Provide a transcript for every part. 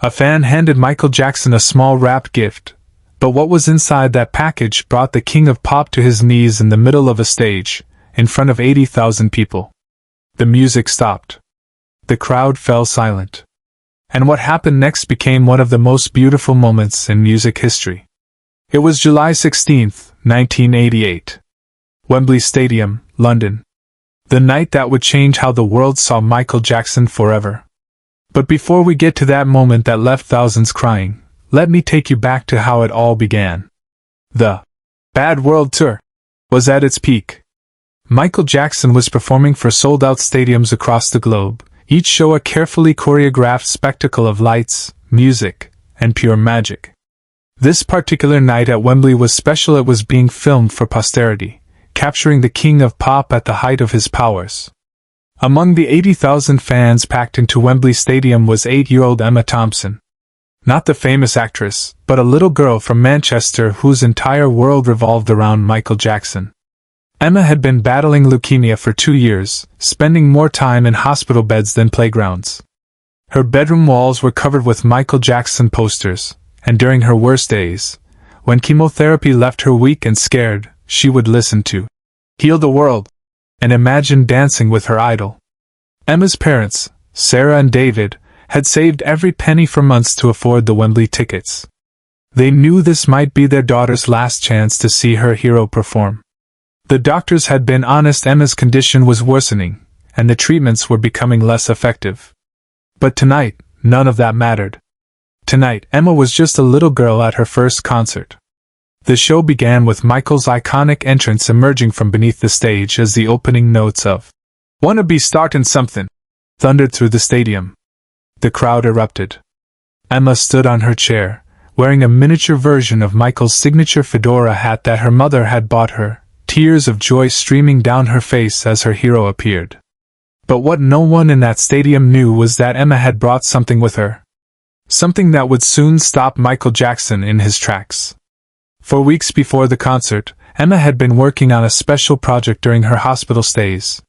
A fan handed Michael Jackson a small wrapped gift, but what was inside that package brought the king of pop to his knees in the middle of a stage, in front of 80,000 people. The music stopped. The crowd fell silent. And what happened next became one of the most beautiful moments in music history. It was July 16, 1988. Wembley Stadium, London. The night that would change how the world saw Michael Jackson forever. But before we get to that moment that left thousands crying, let me take you back to how it all began. The Bad World Tour was at its peak. Michael Jackson was performing for sold-out stadiums across the globe, each show a carefully choreographed spectacle of lights, music, and pure magic. This particular night at Wembley was special. It was being filmed for posterity, capturing the king of pop at the height of his powers. Among the 80,000 fans packed into Wembley Stadium was 8-year-old Emma Thompson. Not the famous actress, but a little girl from Manchester whose entire world revolved around Michael Jackson. Emma had been battling leukemia for 2 years, spending more time in hospital beds than playgrounds. Her bedroom walls were covered with Michael Jackson posters, and during her worst days, when chemotherapy left her weak and scared, she would listen to Heal the World and imagine dancing with her idol. Emma's parents, Sarah and David, had saved every penny for months to afford the Wembley tickets. They knew this might be their daughter's last chance to see her hero perform. The doctors had been honest. Emma's condition was worsening, and the treatments were becoming less effective. But tonight, none of that mattered. Tonight, Emma was just a little girl at her first concert. The show began with Michael's iconic entrance emerging from beneath the stage as the opening notes of "Wanna Be Startin' Something" thundered through the stadium. The crowd erupted. Emma stood on her chair, wearing a miniature version of Michael's signature fedora hat that her mother had bought her, tears of joy streaming down her face as her hero appeared. But what no one in that stadium knew was that Emma had brought something with her. Something that would soon stop Michael Jackson in his tracks. For weeks before the concert, Emma had been working on a special project during her hospital stays.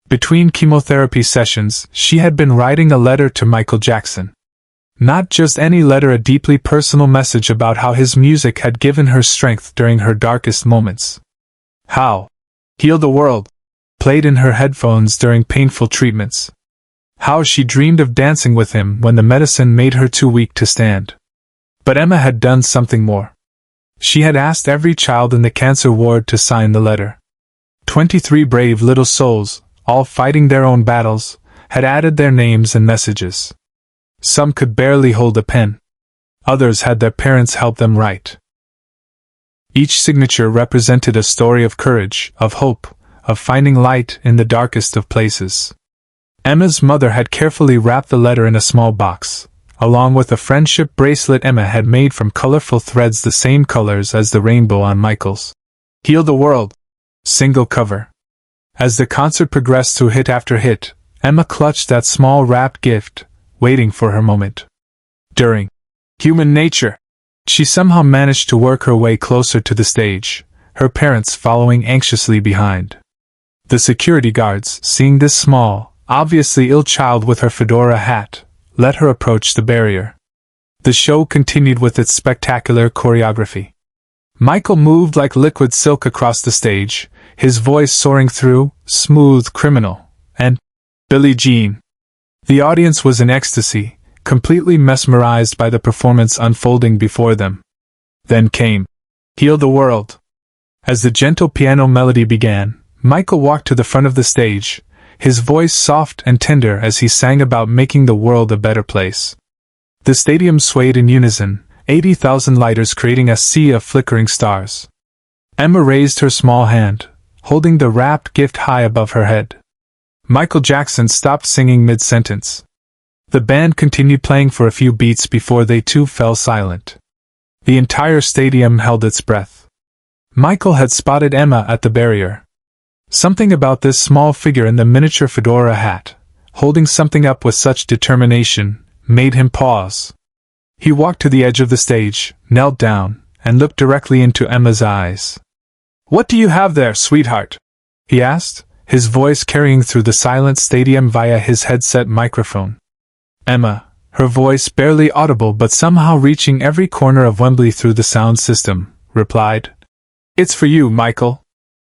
Between chemotherapy sessions, she had been writing a letter to Michael Jackson. Not just any letter, a deeply personal message about how his music had given her strength during her darkest moments. How Heal the World played in her headphones during painful treatments. How she dreamed of dancing with him when the medicine made her too weak to stand. But Emma had done something more. She had asked every child in the cancer ward to sign the letter. 23 brave little souls, all fighting their own battles, had added their names and messages. Some could barely hold a pen. Others had their parents help them write. Each signature represented a story of courage, of hope, of finding light in the darkest of places. Emma's mother had carefully wrapped the letter in a small box, along with a friendship bracelet Emma had made from colorful threads the same colors as the rainbow on Michael's Heal the World single cover. As the concert progressed through hit after hit, Emma clutched that small wrapped gift, waiting for her moment. During Human Nature, she somehow managed to work her way closer to the stage, her parents following anxiously behind. The security guards, seeing this small, obviously ill child with her fedora hat, let her approach the barrier. The show continued with its spectacular choreography. Michael moved like liquid silk across the stage, his voice soaring through Smooth Criminal and Billie Jean. The audience was in ecstasy, completely mesmerized by the performance unfolding before them. Then came Heal the World. As the gentle piano melody began, Michael walked to the front of the stage, his voice soft and tender as he sang about making the world a better place. The stadium swayed in unison, 80,000 lighters creating a sea of flickering stars. Emma raised her small hand, holding the wrapped gift high above her head. Michael Jackson stopped singing mid-sentence. The band continued playing for a few beats before they too fell silent. The entire stadium held its breath. Michael had spotted Emma at the barrier. Something about this small figure in the miniature fedora hat, holding something up with such determination, made him pause. He walked to the edge of the stage, knelt down, and looked directly into Emma's eyes. "What do you have there, sweetheart?" he asked, his voice carrying through the silent stadium via his headset microphone. Emma, her voice barely audible but somehow reaching every corner of Wembley through the sound system, replied, "It's for you, Michael.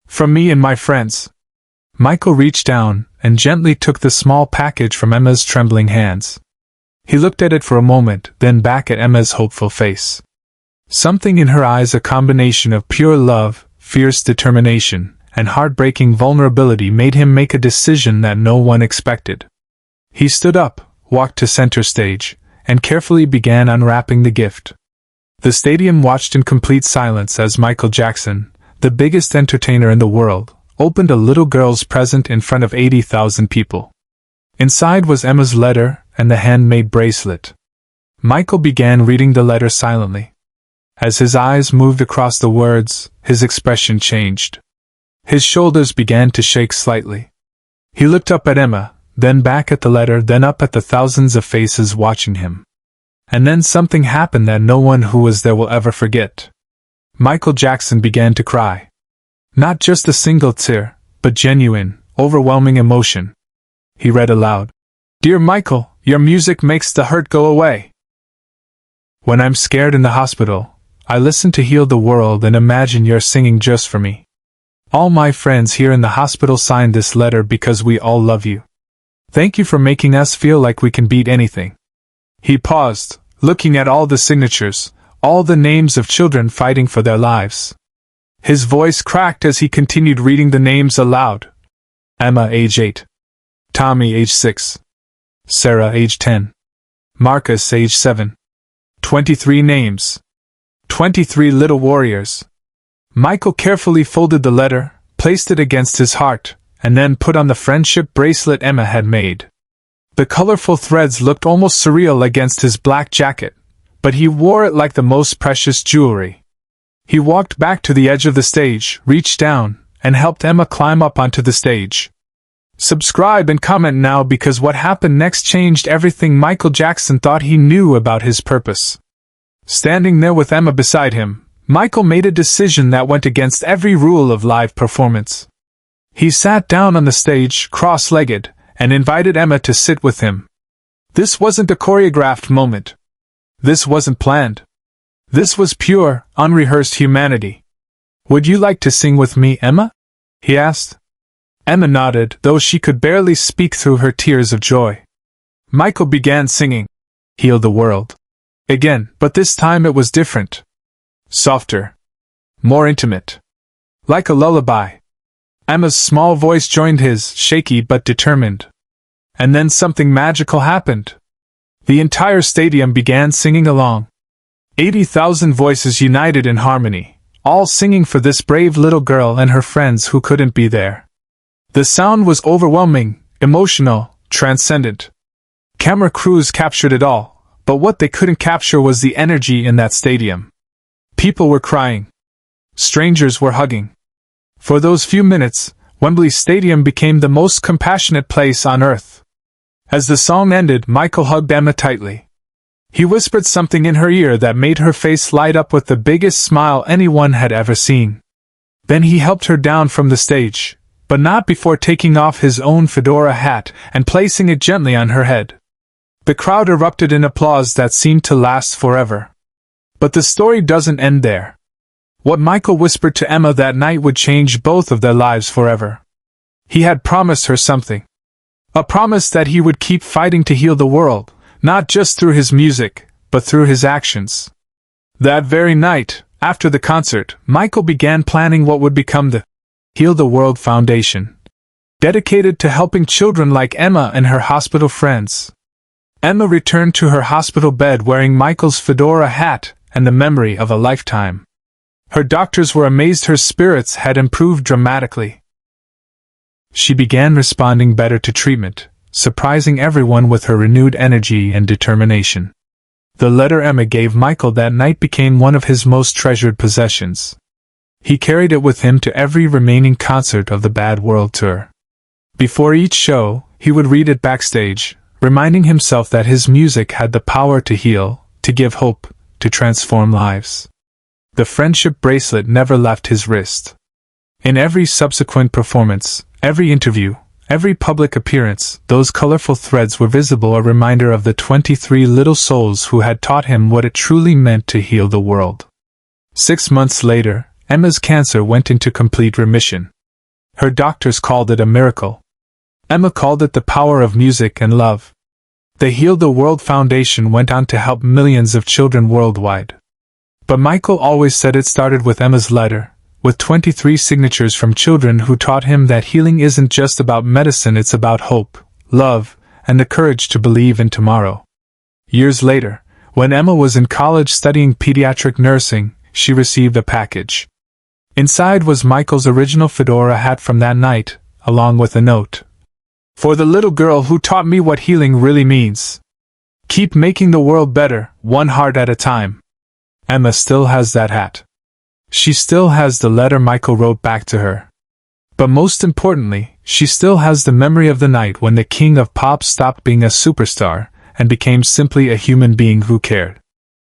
From me and my friends." Michael reached down and gently took the small package from Emma's trembling hands. He looked at it for a moment, then back at Emma's hopeful face. Something in her eyes, a combination of pure love, fierce determination, and heartbreaking vulnerability, made him make a decision that no one expected. He stood up, walked to center stage, and carefully began unwrapping the gift. The stadium watched in complete silence as Michael Jackson, the biggest entertainer in the world, opened a little girl's present in front of 80,000 people. Inside was Emma's letter and the handmade bracelet. Michael began reading the letter silently. As his eyes moved across the words, his expression changed. His shoulders began to shake slightly. He looked up at Emma, then back at the letter, then up at the thousands of faces watching him. And then something happened that no one who was there will ever forget. Michael Jackson began to cry. Not just a single tear, but genuine, overwhelming emotion. He read aloud, "Dear Michael, your music makes the hurt go away. When I'm scared in the hospital, I listen to Heal the World and imagine you're singing just for me. All my friends here in the hospital signed this letter because we all love you. Thank you for making us feel like we can beat anything." He paused, looking at all the signatures, all the names of children fighting for their lives. His voice cracked as he continued reading the names aloud. Emma, age 8. Tommy, age 6. Sarah, age 10. Marcus, age 7. 23 names. 23 little warriors. Michael carefully folded the letter, placed it against his heart, and then put on the friendship bracelet Emma had made. The colorful threads looked almost surreal against his black jacket, but he wore it like the most precious jewelry. He walked back to the edge of the stage, reached down, and helped Emma climb up onto the stage. Subscribe and comment now, because what happened next changed everything Michael Jackson thought he knew about his purpose. Standing there with Emma beside him, Michael made a decision that went against every rule of live performance. He sat down on the stage, cross-legged, and invited Emma to sit with him. This wasn't a choreographed moment. This wasn't planned. This was pure, unrehearsed humanity. "Would you like to sing with me, Emma?" he asked. Emma nodded, though she could barely speak through her tears of joy. Michael began singing, "Heal the World," again, but this time it was different. Softer. More intimate. Like a lullaby. Emma's small voice joined his, shaky but determined. And then something magical happened. The entire stadium began singing along. 80,000 voices united in harmony, all singing for this brave little girl and her friends who couldn't be there. The sound was overwhelming, emotional, transcendent. Camera crews captured it all, but what they couldn't capture was the energy in that stadium. People were crying. Strangers were hugging. For those few minutes, Wembley Stadium became the most compassionate place on earth. As the song ended, Michael hugged Emma tightly. He whispered something in her ear that made her face light up with the biggest smile anyone had ever seen. Then he helped her down from the stage, but not before taking off his own fedora hat and placing it gently on her head. The crowd erupted in applause that seemed to last forever. But the story doesn't end there. What Michael whispered to Emma that night would change both of their lives forever. He had promised her something. A promise that he would keep fighting to heal the world, not just through his music, but through his actions. That very night, after the concert, Michael began planning what would become the Heal the World Foundation, dedicated to helping children like Emma and her hospital friends. Emma returned to her hospital bed wearing Michael's fedora hat and the memory of a lifetime. Her doctors were amazed her spirits had improved dramatically. She began responding better to treatment, surprising everyone with her renewed energy and determination. The letter Emma gave Michael that night became one of his most treasured possessions. He carried it with him to every remaining concert of the Bad World Tour. Before each show, he would read it backstage, reminding himself that his music had the power to heal, to give hope, to transform lives. The friendship bracelet never left his wrist. In every subsequent performance, every interview, every public appearance, those colorful threads were visible, a reminder of the 23 little souls who had taught him what it truly meant to heal the world. 6 months later, Emma's cancer went into complete remission. Her doctors called it a miracle. Emma called it the power of music and love. The Heal the World Foundation went on to help millions of children worldwide. But Michael always said it started with Emma's letter, with 23 signatures from children who taught him that healing isn't just about medicine, it's about hope, love, and the courage to believe in tomorrow. Years later, when Emma was in college studying pediatric nursing, she received a package. Inside was Michael's original fedora hat from that night, along with a note. For the little girl who taught me what healing really means. Keep making the world better, one heart at a time. Emma still has that hat. She still has the letter Michael wrote back to her. But most importantly, she still has the memory of the night when the king of pop stopped being a superstar and became simply a human being who cared.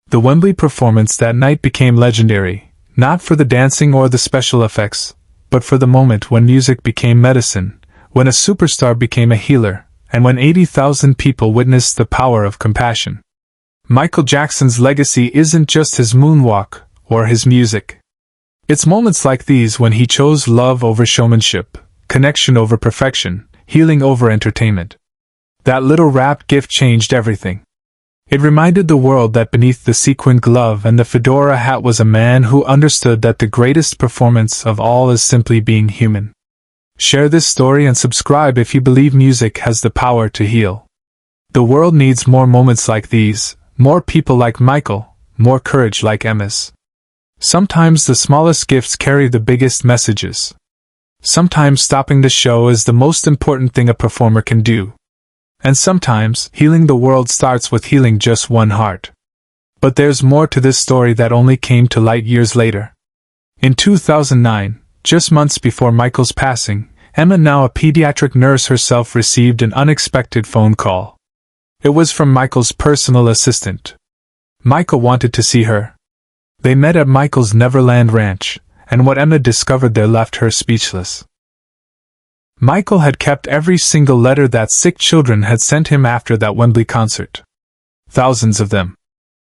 The Wembley performance that night became legendary, not for the dancing or the special effects, but for the moment when music became medicine, when a superstar became a healer, and when 80,000 people witnessed the power of compassion. Michael Jackson's legacy isn't just his moonwalk or his music. It's moments like these when he chose love over showmanship, connection over perfection, healing over entertainment. That little wrapped gift changed everything. It reminded the world that beneath the sequined glove and the fedora hat was a man who understood that the greatest performance of all is simply being human. Share this story and subscribe if you believe music has the power to heal. The world needs more moments like these, more people like Michael, more courage like Emma's. Sometimes the smallest gifts carry the biggest messages. Sometimes stopping the show is the most important thing a performer can do. And sometimes, healing the world starts with healing just one heart. But there's more to this story that only came to light years later. In 2009, just months before Michael's passing, Emma, now a pediatric nurse herself, received an unexpected phone call. It was from Michael's personal assistant. Michael wanted to see her. They met at Michael's Neverland Ranch, and what Emma discovered there left her speechless. Michael had kept every single letter that sick children had sent him after that Wembley concert. Thousands of them.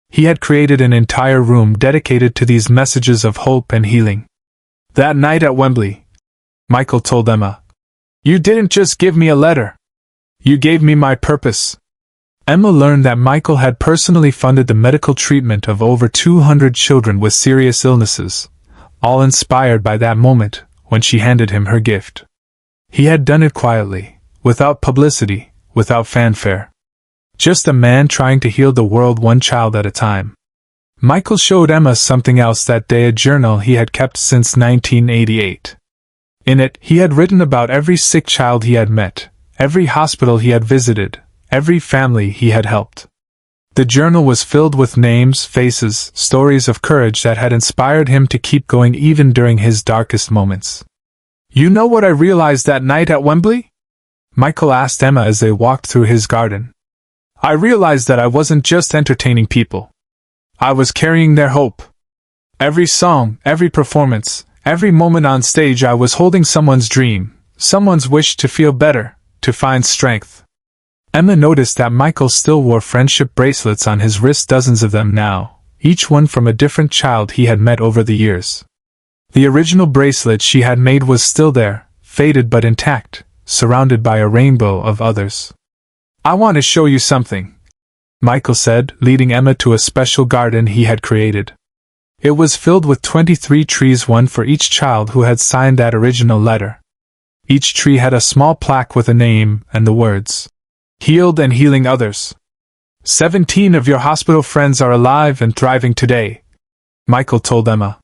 He had created an entire room dedicated to these messages of hope and healing. That night at Wembley, Michael told Emma, "You didn't just give me a letter. You gave me my purpose." Emma learned that Michael had personally funded the medical treatment of over 200 children with serious illnesses, all inspired by that moment when she handed him her gift. He had done it quietly, without publicity, without fanfare. Just a man trying to heal the world one child at a time. Michael showed Emma something else that day, a journal he had kept since 1988. In it, he had written about every sick child he had met, every hospital he had visited, every family he had helped. The journal was filled with names, faces, stories of courage that had inspired him to keep going even during his darkest moments. "You know what I realized that night at Wembley?" Michael asked Emma as they walked through his garden. "I realized that I wasn't just entertaining people. I was carrying their hope. Every song, every performance, every moment on stage, I was holding someone's dream, someone's wish to feel better, to find strength." Emma noticed that Michael still wore friendship bracelets on his wrist, dozens of them now, each one from a different child he had met over the years. The original bracelet she had made was still there, faded but intact, surrounded by a rainbow of others. "I want to show you something," Michael said, leading Emma to a special garden he had created. It was filled with 23 trees, one for each child who had signed that original letter. Each tree had a small plaque with a name and the words, "Healed and healing others. 17 of your hospital friends are alive and thriving today," Michael told Emma.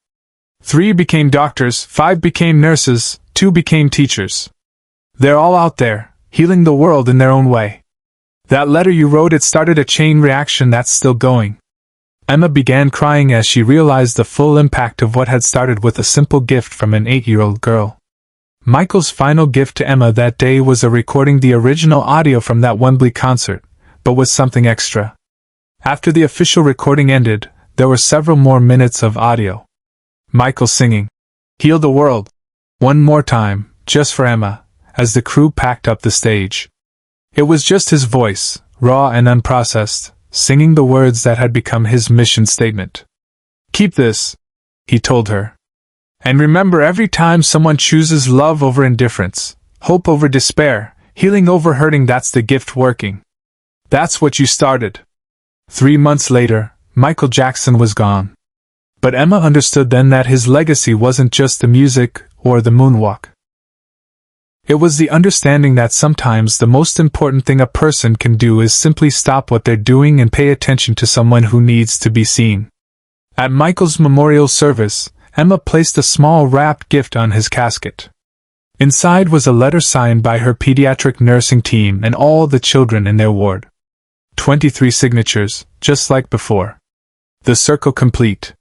3 became doctors, 5 became nurses, 2 became teachers. They're all out there, healing the world in their own way. That letter you wrote, it started a chain reaction that's still going. Emma began crying as she realized the full impact of what had started with a simple gift from an 8-year-old girl. Michael's final gift to Emma that day was a recording, the original audio from that Wembley concert, but with something extra. After the official recording ended, there were several more minutes of audio. Michael singing, "Heal the World," one more time, just for Emma, as the crew packed up the stage. It was just his voice, raw and unprocessed, singing the words that had become his mission statement. "Keep this," he told her. "And remember, every time someone chooses love over indifference, hope over despair, healing over hurting, that's the gift working. That's what you started." 3 months later, Michael Jackson was gone. But Emma understood then that his legacy wasn't just the music or the moonwalk. It was the understanding that sometimes the most important thing a person can do is simply stop what they're doing and pay attention to someone who needs to be seen. At Michael's memorial service, Emma placed a small wrapped gift on his casket. Inside was a letter signed by her pediatric nursing team and all the children in their ward. 23 signatures, just like before. The circle complete.